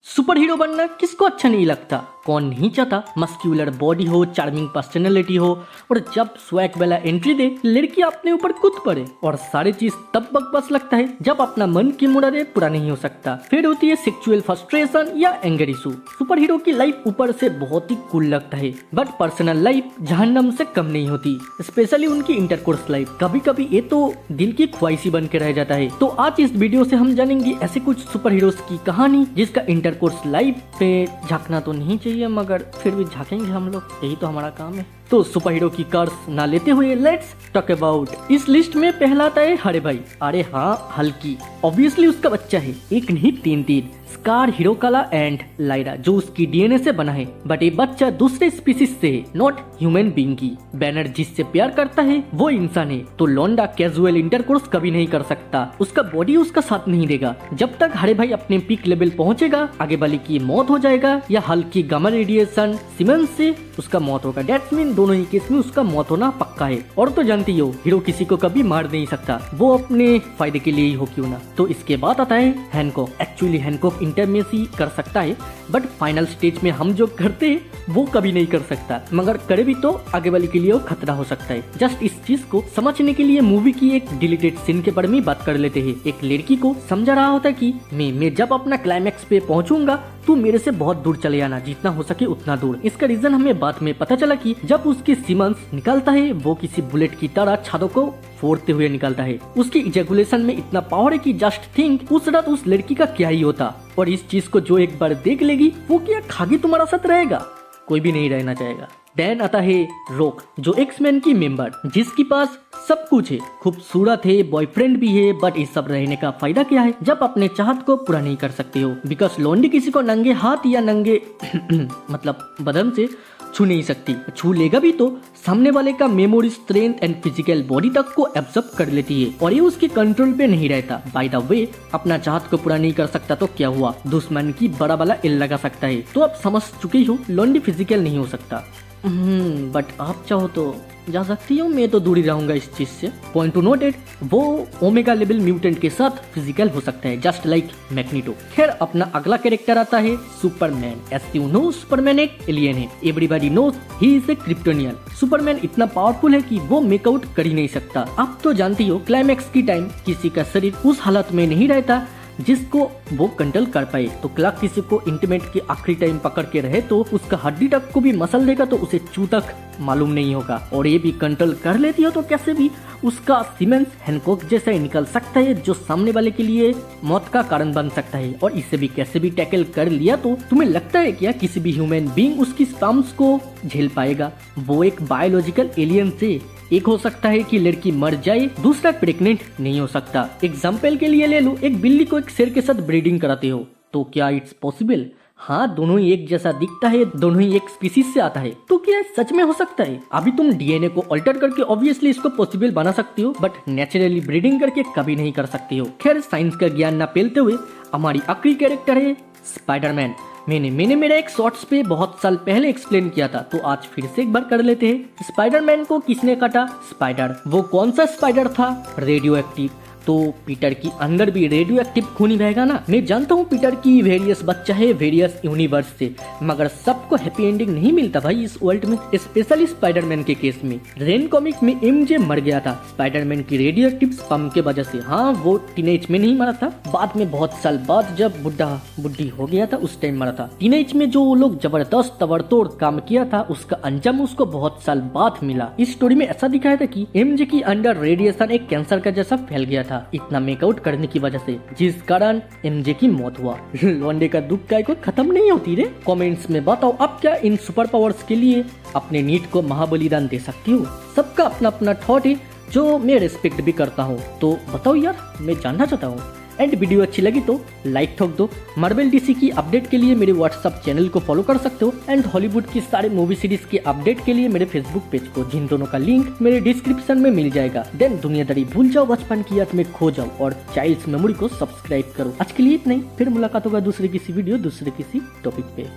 Super hero बनना किसको अच्छा नहीं लगता। कौन नहीं चाहता मस्क्यूलर बॉडी हो, चार्मिंग पर्सनैलिटी हो और जब स्वैग वाला एंट्री दे लड़की अपने ऊपर कूद पड़े। और सारी चीज तब बकवास लगता है जब अपना मन की मुरादे पूरा नहीं हो सकता। फिर होती है सेक्सुअल फ्रस्ट्रेशन या एंगर इशू। सुपर हीरो की लाइफ ऊपर से बहुत ही कूल लगता है बट पर्सनल लाइफ जहन्नम से कम नहीं होती, स्पेशली उनकी इंटरकोर्स लाइफ। कभी कभी ये तो दिल की ख्वाहिशी बन के रह जाता है। तो आज इस वीडियो से हम जानेंगे ऐसे कुछ सुपर हीरोज की कहानी जिसका इंटरकोर्स लाइफ पे झांकना तो नहीं चाहिए मगर फिर भी झांकेंगे हम लोग, यही तो हमारा काम है। तो सुपर हीरो की कर्स ना लेते हुए लेट्स टॉक अबाउट। इस लिस्ट में पहला आता है हरे भाई। अरे हाँ, हल्की ऑब्वियसली उसका बच्चा है, एक नहीं तीन स्कार, हीरो काला एंड लाइरा जो उसकी डीएनए से बना है। बट ये बच्चा दूसरे स्पीसीज से है, नॉट ह्यूमन बीइंग की। बैनर जिससे प्यार करता है वो इंसान है, तो लोंडा कैजुअल इंटरकोर्स कभी नहीं कर सकता। उसका बॉडी उसका साथ नहीं देगा। जब तक हरे भाई अपने पीक लेवल पहुंचेगा आगे वाले की मौत हो जाएगा या हल्की गामा रेडिएशन सीमेंस से उसका मौत होगा। डेट्स मीन दोनों ही केस में उसका मौत होना पक्का है। और तो जानती हो हीरो किसी को कभी मार नहीं सकता, वो अपने फायदे के लिए ही हो क्यों ना। तो इसके बाद आता है हैंकॉक। एक्चुअली हैंकॉक इंटरमेसी कर सकता है बट फाइनल स्टेज में हम जो करते हैं वो कभी नहीं कर सकता, मगर करे भी तो आगे वाले के लिए वो खतरा हो सकता है। जस्ट इस चीज को समझने के लिए मूवी की एक डिलीटेड सीन के बारे में बात कर लेते हैं। एक लड़की को समझा रहा होता है कि मैं जब अपना क्लाइमैक्स पे पहुंचूंगा तू मेरे से बहुत दूर चले आना, जितना हो सके उतना दूर। इसका रीजन हमें बाद में पता चला कि जब उसकी सीमेंस निकलता है वो किसी बुलेट की तरह छातों को फोड़ते हुए निकलता है। उसकी इजैकुलेशन में इतना पावर है कि जस्ट थिंक उस रात उस लड़की का क्या ही होता। और इस चीज को जो एक बार देख लेगी वो क्या खागी तुम्हारा साथ रहेगा, कोई भी नहीं रहना चाहेगा। देन आता है रॉक जो एक्समैन की मेंबर जिसके पास सब कुछ है, खूबसूरत है, बॉयफ्रेंड भी है, बट इस सब रहने का फायदा क्या है जब अपने चाहत को पूरा नहीं कर सकते हो। बिकॉज लोंडी किसी को नंगे हाथ या नंगे मतलब बदन से छू नहीं सकती। छू लेगा भी तो सामने वाले का memory, strength and physical body तक को एब्जॉर्ब कर लेती है और ये उसके कंट्रोल पे नहीं रहता। बाय द वे अपना चाहत को पूरा नहीं कर सकता तो क्या हुआ, दुश्मन की बड़ा वाला इल लगा सकता है। तो आप समझ चुके हो लोंडी फिजिकल नहीं हो सकता। बट आप चाहो तो जा सकती हो, मैं तो दूरी रहूंगा इस चीज से। पॉइंट टू नोटेड, वो ओमेगा लेवल म्यूटेंट के साथ फिजिकल हो सकता है जस्ट लाइक मैग्नेटो। खैर अपना अगला कैरेक्टर आता है Superman. As you know Superman एक एलियन है, everybody knows he is a Kryptonian. Superman इतना पावरफुल है कि वो मेकआउट कर ही नहीं सकता। आप तो जानती हो क्लाइमैक्स की टाइम किसी का शरीर उस हालत में नहीं रहता जिसको वो कंट्रोल कर पाए। तो क्लार्क किसी को इंटीमेट के आखिरी टाइम पकड़ के रहे तो उसका हड्डी तक को भी मसल देगा तो उसे चू तक मालूम नहीं होगा। और ये भी कंट्रोल कर लेती हो तो कैसे भी उसका सीमेंस हैंकॉक जैसा ही निकल सकता है जो सामने वाले के लिए मौत का कारण बन सकता है। और इसे भी कैसे भी टैकल कर लिया तो तुम्हें लगता है क्या किसी भी ह्यूमन बीइंग उसकी स्पैम्स को झेल पाएगा? वो एक बायोलॉजिकल एलियन से एक हो सकता है कि लड़की मर जाए, दूसरा प्रेग्नेंट नहीं हो सकता। एग्जाम्पल के लिए ले लो, एक बिल्ली को एक शेर के साथ ब्रीडिंग कराते हो तो क्या इट्स पॉसिबल? हाँ, दोनों ही एक जैसा दिखता है, दोनों ही एक स्पीसीज से आता है, तो क्या सच में हो सकता है? अभी तुम डीएनए को अल्टर करके ऑब्वियसली इसको पॉसिबल बना सकती हो बट नेचुरली ब्रीडिंग करके कभी नहीं कर सकती हो। खैर साइंस का ज्ञान न पेलते हुए हमारी आखिरी कैरेक्टर है स्पाइडरमैन। मैंने मेरे एक शॉर्ट्स पे बहुत साल पहले एक्सप्लेन किया था तो आज फिर से एक बार कर लेते हैं। स्पाइडरमैन को किसने काटा? स्पाइडर। वो कौन सा स्पाइडर था? Radio active. तो पीटर की अंदर भी रेडियो एक्टिव खून ही रहेगा ना। मैं जानता हूँ पीटर की वेरियस बच्चा है वेरियस यूनिवर्स से, मगर सबको हैप्पी एंडिंग नहीं मिलता भाई इस वर्ल्ड में, स्पेशली स्पाइडरमैन के केस में। रेन कॉमिक में एमजे मर गया था स्पाइडरमैन की रेडियो एक्टिव स्पम के वजह से। हाँ, वो टीनेज में नहीं मरा था, बाद में बहुत साल बाद जब बुढ़ी हो गया था उस टाइम मरा था। टीनेज में जो लोग जबरदस्त तबड़तोड़ काम किया था उसका अंजाम उसको बहुत साल बाद मिला। इस स्टोरी में ऐसा दिखाया था कि एमजे की अंडर रेडिएशन एक कैंसर का जैसा फैल गया था इतना मेकआउट करने की वजह से, जिस कारण एमजे की मौत हुआ। लौंडे का दुख का कोई खत्म नहीं होती रे। कमेंट्स में बताओ आप क्या इन सुपर पावर्स के लिए अपने नीड को महाबलिदान दे सकती हो? सबका अपना अपना थॉट है जो मैं रिस्पेक्ट भी करता हूँ, तो बताओ यार, मैं जानना चाहता हूँ। एंड वीडियो अच्छी लगी तो लाइक ठोक दो। मार्वल डीसी की अपडेट के लिए मेरे व्हाट्सएप चैनल को फॉलो कर सकते हो एंड हॉलीवुड की सारे मूवी सीरीज के अपडेट के लिए मेरे फेसबुक पेज को, जिन दोनों का लिंक मेरे डिस्क्रिप्शन में मिल जाएगा। देन दुनियादारी भूल जाओ, बचपन की याद में खो जाओ और चाइल्ड्स मेमोरी को सब्सक्राइब करो। आज के लिए इतना ही, फिर मुलाकात होगा दूसरे किसी वीडियो दूसरे किसी टॉपिक पे।